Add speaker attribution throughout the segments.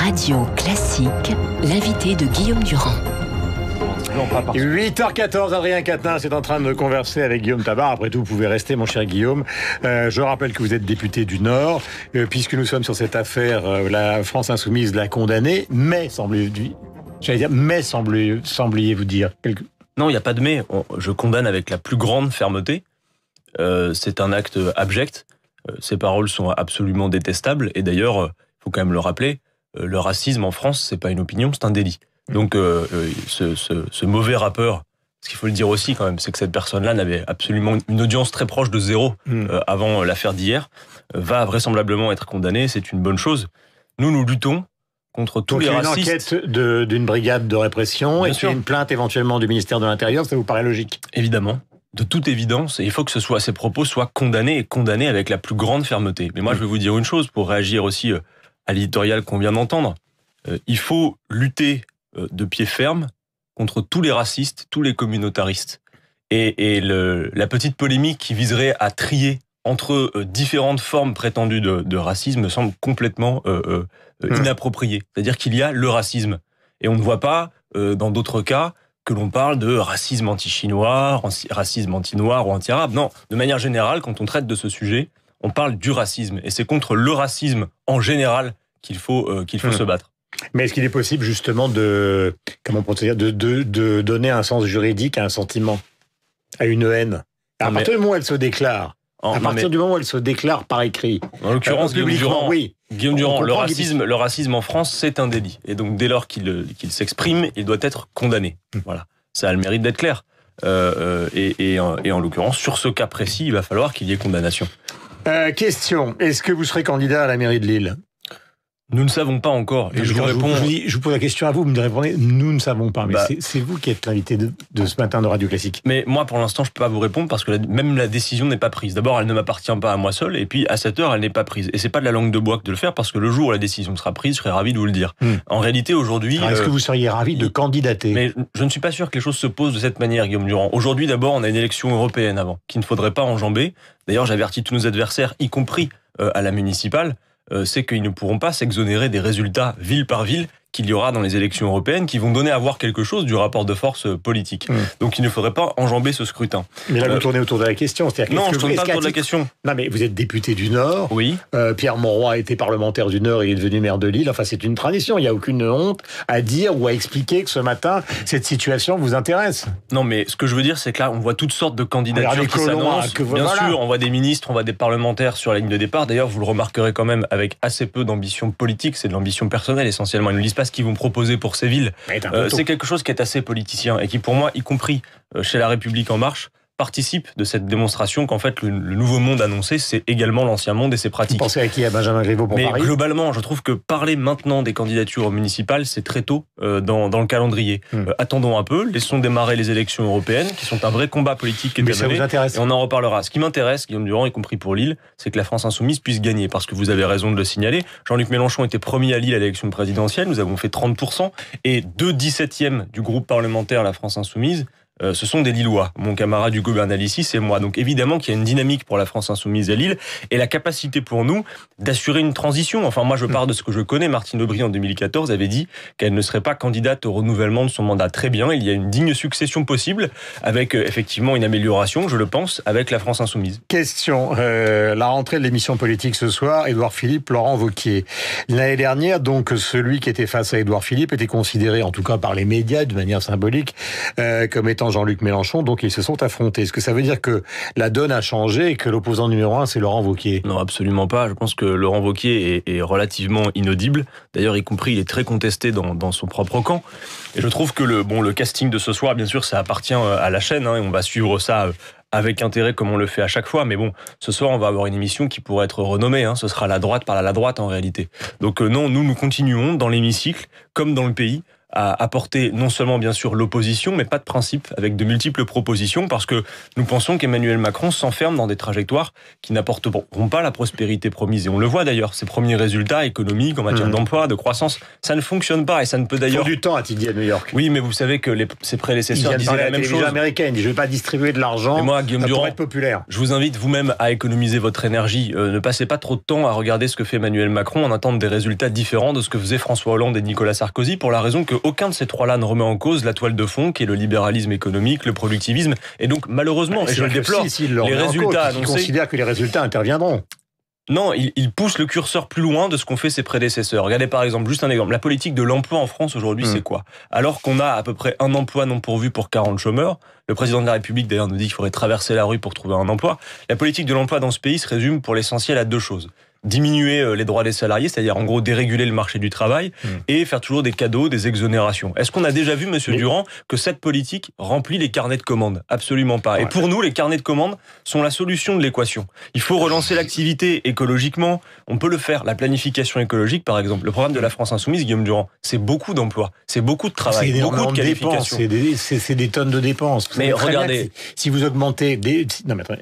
Speaker 1: Radio Classique, l'invité de Guillaume Durand.
Speaker 2: 8h14, Adrien Quatennens est en train de converser avec Guillaume Tabar. Après tout, vous pouvez rester, mon cher Guillaume. Je rappelle que vous êtes député du Nord, puisque nous sommes sur cette affaire, la France Insoumise l'a condamné, mais sembliez-vous dire
Speaker 3: Non, il n'y a pas de mais. Je condamne avec la plus grande fermeté. C'est un acte abject. Ces paroles sont absolument détestables. Et d'ailleurs, il faut quand même le rappeler, le racisme en France, c'est pas une opinion, c'est un délit. Donc, ce mauvais rappeur, ce qu'il faut le dire aussi quand même, c'est que cette personne-là n'avait absolument une audience très proche de zéro avant l'affaire d'hier, va vraisemblablement être condamné. C'est une bonne chose. Nous luttons contre tous les racistes.
Speaker 2: Une enquête d'une brigade de répression et une plainte éventuellement du ministère de l'Intérieur, ça vous paraît logique?
Speaker 3: Évidemment. De toute évidence, et il faut que ces propos soient condamnés avec la plus grande fermeté. Mais moi, je vais vous dire une chose pour réagir aussi à l'éditorial qu'on vient d'entendre. Il faut lutter de pied ferme contre tous les racistes, tous les communautaristes. Et la petite polémique qui viserait à trier entre différentes formes prétendues de racisme me semble complètement inappropriée. C'est-à-dire qu'il y a le racisme. Et on ne voit pas, dans d'autres cas, que l'on parle de racisme anti-chinois, racisme anti-noir ou anti-arabe. Non, de manière générale, quand on traite de ce sujet, on parle du racisme. Et c'est contre le racisme en général qu'il faut se battre.
Speaker 2: Mais est-ce qu'il est possible justement de donner un sens juridique à un sentiment, à une haine, à partir du moment où elle se déclare, du moment où elle se déclare par écrit?
Speaker 3: En l'occurrence, Guillaume Durand, le racisme en France, c'est un délit. Et donc dès lors qu'il s'exprime, il doit être condamné. Voilà, ça a le mérite d'être clair. Et en l'occurrence, sur ce cas précis, il va falloir qu'il y ait condamnation.
Speaker 2: Question, est-ce que vous serez candidat à la mairie de Lille?
Speaker 3: Nous ne savons pas encore. Et je
Speaker 2: vous pose la question à vous, vous me répondez, nous ne savons pas. Mais c'est vous qui êtes l'invité de ce matin de Radio Classique.
Speaker 3: Mais moi, pour l'instant, je ne peux pas vous répondre parce que même la décision n'est pas prise. D'abord, elle ne m'appartient pas à moi seul. Et puis, à cette heure, elle n'est pas prise. Et c'est pas de la langue de bois que de le faire parce que le jour où la décision sera prise, je serai ravi de vous le dire. En réalité, aujourd'hui...
Speaker 2: Est-ce que vous seriez ravi de candidater?
Speaker 3: Mais je ne suis pas sûr que les choses se posent de cette manière, Guillaume Durand. Aujourd'hui, d'abord, on a une élection européenne avant, qu'il ne faudrait pas enjamber. D'ailleurs, j'avertis tous nos adversaires, y compris à la municipale, c'est qu'ils ne pourront pas s'exonérer des résultats ville par ville qu'il y aura dans les élections européennes qui vont donner à voir quelque chose du rapport de force politique. Donc il ne faudrait pas enjamber ce scrutin.
Speaker 2: Mais là, vous tournez autour de la question.
Speaker 3: Non, je ne tourne pas autour de la question.
Speaker 2: Non, mais vous êtes député du Nord.
Speaker 3: Oui.
Speaker 2: Pierre Mauroy était parlementaire du Nord et il est devenu maire de Lille. Enfin, c'est une tradition. Il n'y a aucune honte à dire ou à expliquer que ce matin, cette situation vous intéresse.
Speaker 3: Non, mais ce que je veux dire, c'est que là, on voit toutes sortes de candidatures qui s'annoncent. Bien sûr, on voit des ministres, on voit des parlementaires sur la ligne de départ. D'ailleurs, vous le remarquerez quand même avec assez peu d'ambition politique. C'est de l'ambition personnelle essentiellement. Ils ne lisent pas ce qu'ils vont proposer pour ces villes. C'est quelque chose qui est assez politicien et qui, pour moi, y compris chez La République En Marche, participe de cette démonstration qu'en fait le nouveau monde annoncé, c'est également l'ancien monde et ses pratiques.
Speaker 2: Vous pensez à qui? À Benjamin Griveaux pour Paris?
Speaker 3: Mais globalement, je trouve que parler maintenant des candidatures municipales, c'est très tôt dans le calendrier. Attendons un peu, laissons démarrer les élections européennes, qui sont un vrai combat politique qui est
Speaker 2: ça vous intéresse?
Speaker 3: Et on en reparlera. Ce qui m'intéresse, Guillaume Durand, y compris pour Lille, c'est que la France Insoumise puisse gagner, parce que vous avez raison de le signaler. Jean-Luc Mélenchon était premier à Lille à l'élection présidentielle, nous avons fait 30%, et 2/17e du groupe parlementaire La France Insoumise, ce sont des Lillois. Mon camarade Hugo Bernalicis, c'est moi. Donc évidemment qu'il y a une dynamique pour la France Insoumise à Lille et la capacité pour nous d'assurer une transition. Enfin, moi, je pars de ce que je connais. Martine Aubry, en 2014, avait dit qu'elle ne serait pas candidate au renouvellement de son mandat. Très bien, il y a une digne succession possible avec effectivement une amélioration, je le pense, avec la France Insoumise.
Speaker 2: Question. La rentrée de l'émission politique ce soir, Édouard Philippe, Laurent Wauquiez. L'année dernière, donc, celui qui était face à Édouard Philippe était considéré, en tout cas par les médias, de manière symbolique, comme étant Jean-Luc Mélenchon, donc ils se sont affrontés. Est-ce que ça veut dire que la donne a changé et que l'opposant numéro 1, c'est Laurent Wauquiez?
Speaker 3: Non, absolument pas. Je pense que Laurent Wauquiez est relativement inaudible. D'ailleurs, y compris, il est très contesté dans son propre camp. Et je trouve que le casting de ce soir, bien sûr, ça appartient à la chaîne, et on va suivre ça avec intérêt comme on le fait à chaque fois. Mais bon, ce soir, on va avoir une émission qui pourrait être renommée. Ce sera La droite par la droite en réalité. Donc non, nous continuons dans l'hémicycle, comme dans le pays, à apporter non seulement bien sûr l'opposition, mais pas de principe, avec de multiples propositions, parce que nous pensons qu'Emmanuel Macron s'enferme dans des trajectoires qui n'apporteront pas la prospérité promise. Et on le voit d'ailleurs, ses premiers résultats économiques en matière d'emploi, de croissance, ça ne fonctionne pas et ça ne peut d'ailleurs...
Speaker 2: Il faut du temps, a-t-il dit à New York.
Speaker 3: Oui, mais vous savez que ses prédécesseurs disaient la même chose.
Speaker 2: Américaine, je ne vais pas distribuer de l'argent pour être populaire.
Speaker 3: Je vous invite vous-même à économiser votre énergie. Ne passez pas trop de temps à regarder ce que fait Emmanuel Macron en attendant des résultats différents de ce que faisaient François Hollande et Nicolas Sarkozy, pour la raison qu'aucun de ces trois-là ne remet en cause la toile de fond qui est le libéralisme économique, le productivisme. Et donc malheureusement, et je le déplore, les résultats annoncés...
Speaker 2: Ils considèrent que les résultats interviendront.
Speaker 3: Non, il pousse le curseur plus loin de ce qu'ont fait ses prédécesseurs. Regardez par exemple, juste un exemple, la politique de l'emploi en France aujourd'hui, c'est quoi? Alors qu'on a à peu près un emploi non pourvu pour 40 chômeurs, le président de la République d'ailleurs nous dit qu'il faudrait traverser la rue pour trouver un emploi. La politique de l'emploi dans ce pays se résume pour l'essentiel à deux choses. Diminuer les droits des salariés, c'est-à-dire en gros déréguler le marché du travail et faire toujours des cadeaux, des exonérations. Est-ce qu'on a déjà vu, Monsieur Durand, que cette politique remplit les carnets de commandes? Absolument pas. Et pour nous, les carnets de commandes sont la solution de l'équation. Il faut relancer l'activité écologiquement. On peut le faire. La planification écologique, par exemple. Le programme de la France Insoumise, Guillaume Durand, c'est beaucoup d'emplois, c'est beaucoup de travail, beaucoup de qualifications.
Speaker 2: C'est des tonnes de dépenses.
Speaker 3: Mais regardez,
Speaker 2: si vous augmentez non mais attendez,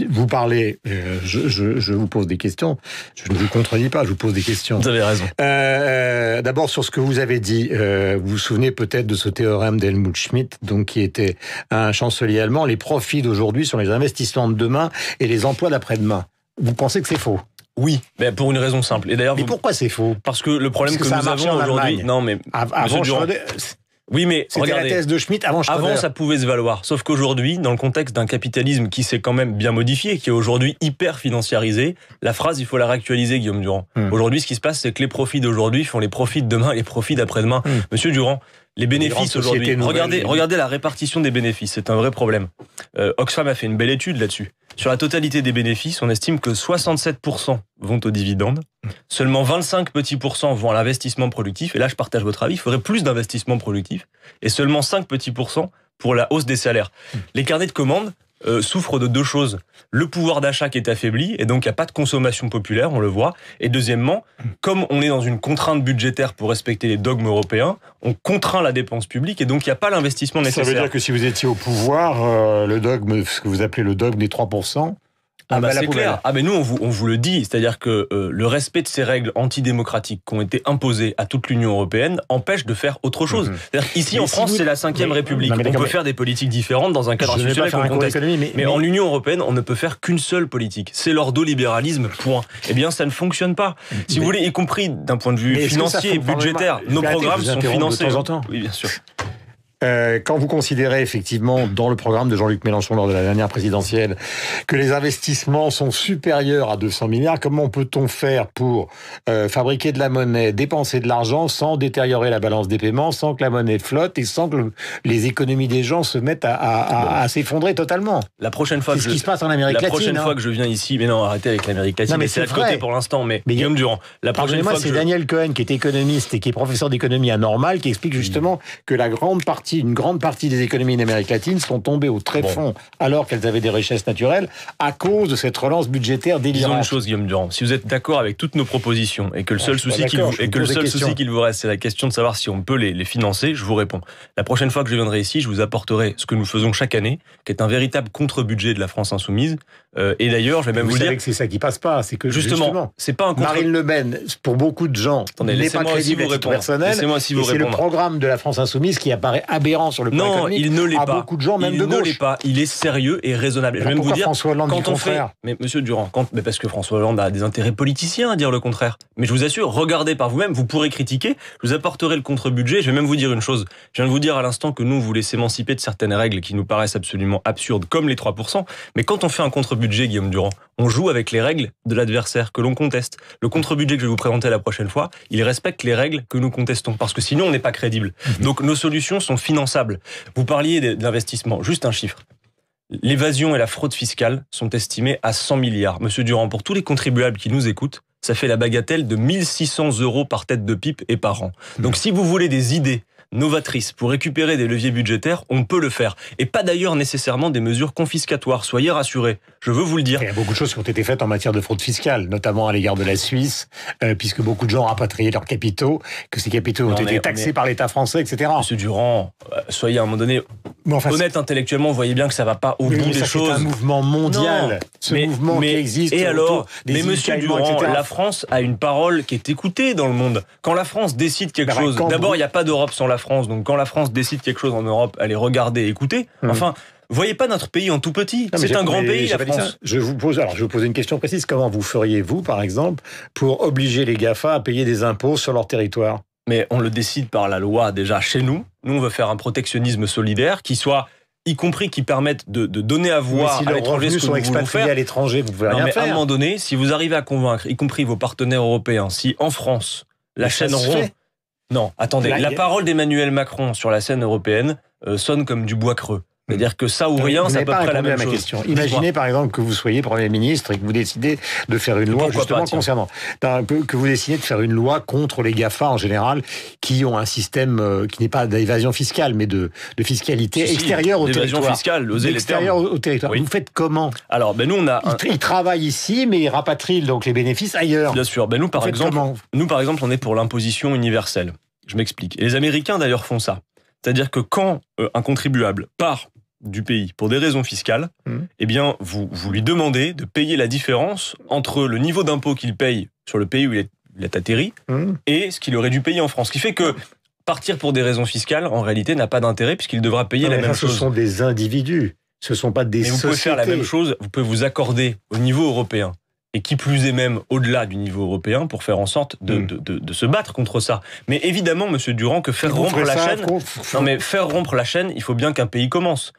Speaker 2: vous parlez, je vous pose des questions. Je ne vous contredis pas, je vous pose des questions.
Speaker 3: Vous avez raison.
Speaker 2: D'abord, sur ce que vous avez dit, vous vous souvenez peut-être de ce théorème d'Helmut Schmidt, donc qui était un chancelier allemand. Les profits d'aujourd'hui sont les investissements de demain et les emplois d'après-demain. Vous pensez que c'est faux?
Speaker 3: Oui, mais pour une raison simple. Et d'ailleurs,
Speaker 2: pourquoi c'est faux?
Speaker 3: Parce que le problème que nous avons aujourd'hui... Non, mais
Speaker 2: avant
Speaker 3: oui, mais
Speaker 2: c'était la thèse de Schmitt avant Schröder.
Speaker 3: Avant, ça pouvait se valoir. Sauf qu'aujourd'hui, dans le contexte d'un capitalisme qui s'est quand même bien modifié, qui est aujourd'hui hyper financiarisé, la phrase, il faut la réactualiser, Guillaume Durand. Aujourd'hui, ce qui se passe, c'est que les profits d'aujourd'hui font les profits de demain et les profits d'après-demain. Monsieur Durand, les bénéfices aujourd'hui, regardez la répartition des bénéfices, c'est un vrai problème. Oxfam a fait une belle étude là-dessus. Sur la totalité des bénéfices, on estime que 67% vont aux dividendes, seulement 25 petits pourcents vont à l'investissement productif, et là je partage votre avis, il faudrait plus d'investissement productif, et seulement 5 petits pourcents pour la hausse des salaires. Les carnets de commandes souffrent de deux choses. Le pouvoir d'achat qui est affaibli, et donc il n'y a pas de consommation populaire, on le voit. Et deuxièmement, comme on est dans une contrainte budgétaire pour respecter les dogmes européens, on contraint la dépense publique, et donc il n'y a pas l'investissement nécessaire.
Speaker 2: Ça veut dire que si vous étiez au pouvoir, le dogme, ce que vous appelez le dogme des 3%,
Speaker 3: c'est clair. Mais nous, on vous le dit. C'est-à-dire que le respect de ces règles antidémocratiques qui ont été imposées à toute l'Union européenne empêche de faire autre chose. C'est-à-dire ici, en France, c'est la 5e République. On peut faire des politiques différentes dans un cadre institutionnel comme contexte. Mais en Union européenne, on ne peut faire qu'une seule politique. C'est l'ordolibéralisme, point. Eh bien, ça ne fonctionne pas. Si vous voulez, y compris d'un point de vue financier et budgétaire, nos programmes sont financés.
Speaker 2: De temps en temps.
Speaker 3: Oui, bien sûr.
Speaker 2: Quand vous considérez effectivement dans le programme de Jean-Luc Mélenchon lors de la dernière présidentielle que les investissements sont supérieurs à 200 milliards, comment peut-on faire pour fabriquer de la monnaie, dépenser de l'argent sans détériorer la balance des paiements, sans que la monnaie flotte et sans que les économies des gens se mettent à s'effondrer totalement?
Speaker 3: La prochaine fois
Speaker 2: c'est ce qui se passe en Amérique latine.
Speaker 3: La prochaine fois que je viens ici, mais non, arrêtez avec l'Amérique latine.
Speaker 2: Non, mais
Speaker 3: c'est à côté pour l'instant. Mais Guillaume Durand, la prochaine fois,
Speaker 2: c'est Daniel Cohen qui est économiste et qui est professeur d'économie à Normal qui explique justement que une grande partie des économies d'Amérique latine sont tombées au tréfonds alors qu'elles avaient des richesses naturelles à cause de cette relance budgétaire délirante.
Speaker 3: Disons une chose, Guillaume Durand, si vous êtes d'accord avec toutes nos propositions et que le seul souci qu'il vous reste, c'est la question de savoir si on peut les financer, je vous réponds. La prochaine fois que je viendrai ici, je vous apporterai ce que nous faisons chaque année, qui est un véritable contre-budget de la France Insoumise. Et d'ailleurs, je vais même vous dire
Speaker 2: que c'est ça qui passe pas, c'est que
Speaker 3: justement c'est pas un
Speaker 2: Marine Le Pen, pour beaucoup de gens, n'est pas crédible à titre personnel.
Speaker 3: C'est
Speaker 2: le programme de la France Insoumise qui apparaît aberrant sur le plan économique.
Speaker 3: Il ne l'est pas.
Speaker 2: Beaucoup de gens, même de gauche.
Speaker 3: Il ne l'est pas. Il est sérieux et raisonnable. Je vais même vous dire,
Speaker 2: François Hollande dit le contraire.
Speaker 3: Mais Monsieur Durand, parce que François Hollande a des intérêts politiciens à dire le contraire. Mais je vous assure, regardez par vous-même, vous pourrez critiquer. Je vous apporterai le contre-budget. Je vais même vous dire une chose. Je viens de vous dire à l'instant que nous, on voulait s'émanciper de certaines règles qui nous paraissent absolument absurdes, comme les 3%. Mais quand on fait un contre-budget, Guillaume Durand, on joue avec les règles de l'adversaire que l'on conteste. Le contre-budget que je vais vous présenter la prochaine fois, il respecte les règles que nous contestons. Parce que sinon, on n'est pas crédible. Donc, nos solutions sont finançables. Vous parliez d'investissement. Juste un chiffre. L'évasion et la fraude fiscale sont estimées à 100 milliards. Monsieur Durand, pour tous les contribuables qui nous écoutent, ça fait la bagatelle de 1 600 € par tête de pipe et par an. Donc, si vous voulez des idées novatrices pour récupérer des leviers budgétaires, on peut le faire. Et pas d'ailleurs nécessairement des mesures confiscatoires, soyez rassurés. Je veux vous le dire.
Speaker 2: Il y a beaucoup de choses qui ont été faites en matière de fraude fiscale, notamment à l'égard de la Suisse, puisque beaucoup de gens ont rapatrié leurs capitaux, que ces capitaux ont été taxés par l'État français, etc.
Speaker 3: Monsieur Durand, soyez à un moment donné honnête intellectuellement, vous voyez bien que ça va pas au bout des choses.
Speaker 2: C'est un mouvement mondial, mouvement qui existe.
Speaker 3: Et alors, mais Monsieur Durand, etc. La France a une parole qui est écoutée dans le monde. Quand la France décide quelque chose, d'abord, il n'y a pas d'Europe sans la France, donc quand la France décide quelque chose en Europe, elle est regardée et écoutée. Enfin, vous voyez pas notre pays en tout petit. C'est un grand pays, la France.
Speaker 2: Je vous pose une question précise. Comment vous feriez, vous, par exemple, pour obliger les GAFA à payer des impôts sur leur territoire?
Speaker 3: Mais on le décide par la loi déjà chez nous. Nous, on veut faire un protectionnisme solidaire qui soit, y compris qui permette de donner à voir à l'étranger ce que nous voulons faire.
Speaker 2: À l'étranger, vous pouvez rien faire.
Speaker 3: À un moment donné, si vous arrivez à convaincre, y compris vos partenaires européens, si en France, la chaîne rond... Non, attendez, la parole d'Emmanuel Macron sur la scène européenne sonne comme du bois creux. C'est-à-dire que ça ou rien, c'est à peu près la même chose.
Speaker 2: Question. Imaginez par exemple que vous soyez Premier ministre et que vous décidez de faire une loi justement concernant, que vous décidez de faire une loi contre les GAFA en général, qui ont un système qui n'est pas d'évasion fiscale, mais de fiscalité extérieure au territoire.
Speaker 3: Fiscale, osez les termes.
Speaker 2: Au territoire. Oui. Vous faites comment?
Speaker 3: Alors, nous on a
Speaker 2: ils travaillent ici, mais ils rapatrient donc les bénéfices ailleurs.
Speaker 3: Bien sûr. Nous par exemple, on est pour l'imposition universelle. Je m'explique. Et les Américains d'ailleurs font ça. C'est-à-dire que quand un contribuable part du pays pour des raisons fiscales, eh bien, vous lui demandez de payer la différence entre le niveau d'impôt qu'il paye sur le pays où il est atterri et ce qu'il aurait dû payer en France. Ce qui fait que partir pour des raisons fiscales, en réalité, n'a pas d'intérêt puisqu'il devra payer la même chose.
Speaker 2: Ce sont des individus, ce ne sont pas des sociétés.
Speaker 3: Vous pouvez faire la même chose, vous pouvez vous accorder au niveau européen. Et qui plus est même au-delà du niveau européen pour faire en sorte de se battre contre ça. Mais évidemment, Monsieur Durand, que faire rompre la chaîne... Non mais faire rompre la chaîne, il faut bien qu'un pays commence.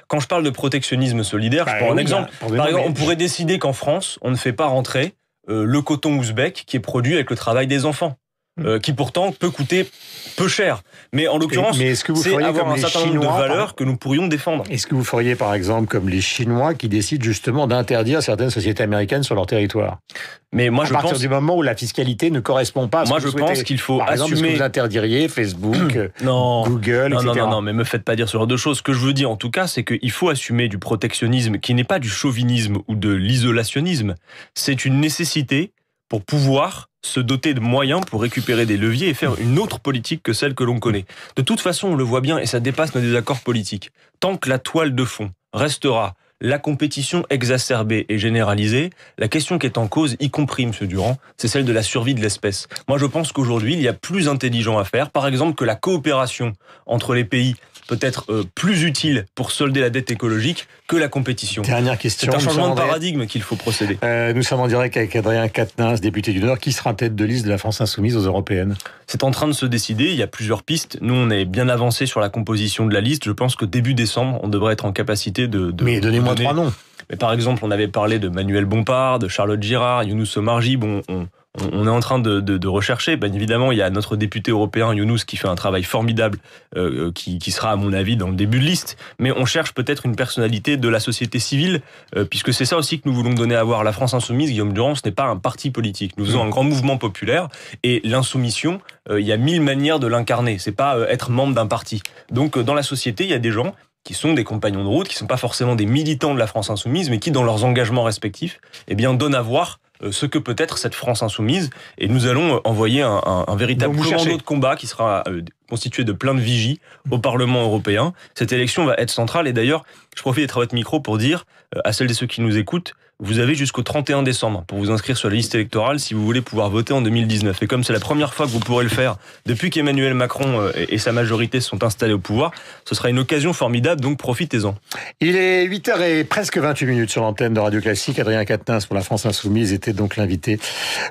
Speaker 3: Quand je parle de protectionnisme solidaire, je prends un exemple. Par exemple, on pourrait décider qu'en France, on ne fait pas rentrer le coton ouzbek qui est produit avec le travail des enfants. Qui pourtant peut coûter peu cher. Mais en l'occurrence, c'est avoir un certain nombre de valeurs que nous pourrions défendre.
Speaker 2: Est-ce que vous feriez par exemple comme les Chinois qui décident justement d'interdire certaines sociétés américaines sur leur territoire?
Speaker 3: Mais moi,
Speaker 2: à partir du moment où la fiscalité ne correspond pas à ce que vous souhaitez.
Speaker 3: Moi, je pense qu'il faut
Speaker 2: par exemple,
Speaker 3: assumer...
Speaker 2: est-ce que vous interdiriez Facebook, Google, etc.
Speaker 3: Non, mais me faites pas dire ce genre de choses. Ce que je veux dire, en tout cas, c'est qu'il faut assumer du protectionnisme qui n'est pas du chauvinisme ou de l'isolationnisme. C'est une nécessité pour pouvoir se doter de moyens pour récupérer des leviers et faire une autre politique que celle que l'on connaît. De toute façon, on le voit bien et ça dépasse nos désaccords politiques. Tant que la toile de fond restera la compétition exacerbée et généralisée, la question qui est en cause, y compris, Monsieur Durand, c'est celle de la survie de l'espèce. Moi, je pense qu'aujourd'hui, il y a plus intelligent à faire. Par exemple, que la coopération entre les pays peut être plus utile pour solder la dette écologique que la compétition.
Speaker 2: Dernière question.
Speaker 3: C'est un changement de paradigme qu'il faut procéder.
Speaker 2: Nous sommes en direct avec Adrien Quatennens, député du Nord, qui sera tête de liste de la France Insoumise aux Européennes.
Speaker 3: C'est en train de se décider, il y a plusieurs pistes. Nous, on est bien avancé sur la composition de la liste. Je pense que début décembre, on devrait être en capacité de
Speaker 2: Mais donnez-moi 3 noms.
Speaker 3: Mais par exemple, on avait parlé de Manuel Bompard, de Charlotte Girard, Younous Omarjee. Bon, on est en train de rechercher. Bien évidemment, il y a notre député européen, Younous, qui fait un travail formidable, qui sera, à mon avis, dans le début de liste. Mais on cherche peut-être une personnalité de la société civile, puisque c'est ça aussi que nous voulons donner à voir. La France Insoumise, Guillaume Durand, ce n'est pas un parti politique. Nous faisons un grand mouvement populaire, et l'insoumission, il y a 1000 manières de l'incarner. C'est pas être membre d'un parti. Donc, dans la société, il y a des gens qui sont des compagnons de route, qui ne sont pas forcément des militants de la France Insoumise, mais qui, dans leurs engagements respectifs, eh bien, donnent à voir ce que peut être cette France Insoumise. Et nous allons envoyer un véritable commando de combat qui sera constitué de plein de vigies au Parlement européen. Cette élection va être centrale. Et d'ailleurs, je profite d'être à votre micro pour dire à celles et ceux qui nous écoutent, vous avez jusqu'au 31 décembre pour vous inscrire sur la liste électorale si vous voulez pouvoir voter en 2019. Et comme c'est la première fois que vous pourrez le faire depuis qu'Emmanuel Macron et sa majorité sont installés au pouvoir, ce sera une occasion formidable, donc profitez-en. Il est 8h et presque 28 minutes sur l'antenne de Radio Classique. Adrien Quatennens pour la France Insoumise était donc l'invité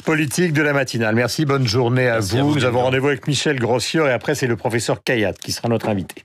Speaker 3: politique de la matinale. Merci, bonne journée à vous. Nous avons rendez-vous avec Michel Grossior et après c'est le professeur Kayat qui sera notre invité.